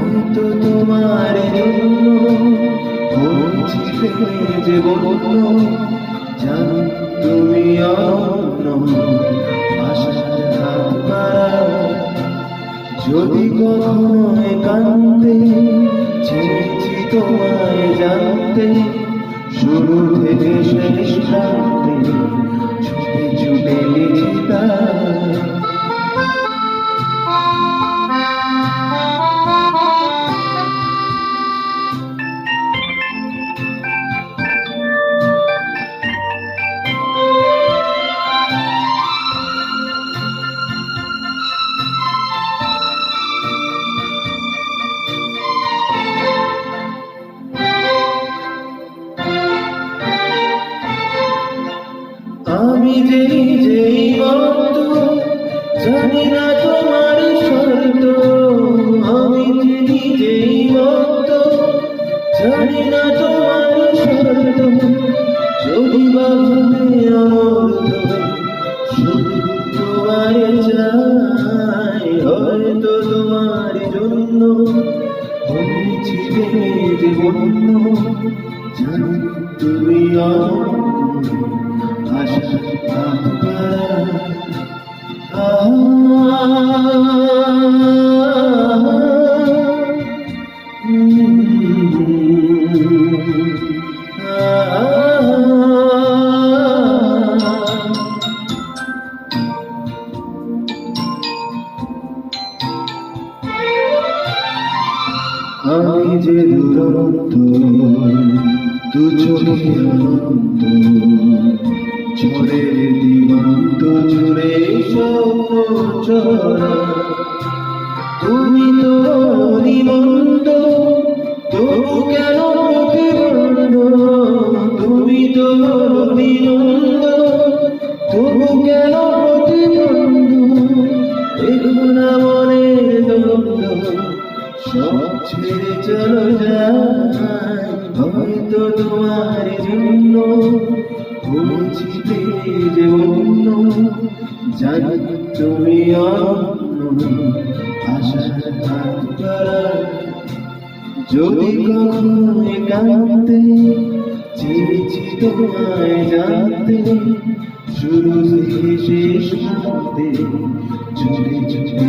হয়তো তোমার জন্য হয়েছি প্রেমে যে বন্য, জানো তুমি অনন্য আশার হাত বাড়াও। যদি কখনো একান্তে চেয়েছি তোমায় জানতে, শুরু থেকে শেষ প্রান্তে ছুটে ছুটে গেছি তাই। আমি যেই মত জানি না তোমার শর্ত, আমি যেই মত জানি না তোমার শর্ত। যদি বাঁধবে অমর শুধু তোমার চাই, হয়তো তোমার জন্য হয়েছি যে বন্য, জানি তুমি অনন্য আশার হাত বাড়াও। আমি যে দুরন্ত দু চোখে অনন্ত, ঝড়ের দিগন্ত জুড়ে স্বপ্ন চড়া। তুমি তো নিমন্ত তবু কেন প্রতিবন্ধ, তুমি তো নিমন্ত তবু কেন প্রতিবন্ধ। দেখো না মনের দ্বন্দ্ব সব ছেড়ে চলো যাই, হয়তো তোমার জন্য হয়েছি যে অন্য, জানি তুমি অনন্য আশার হাত বাড়াও। যদি কখনো একান্তে চেয়েছি তোমায় জানতে, শুরু থেকে শেষ প্রান্তে ছুটে ছুটে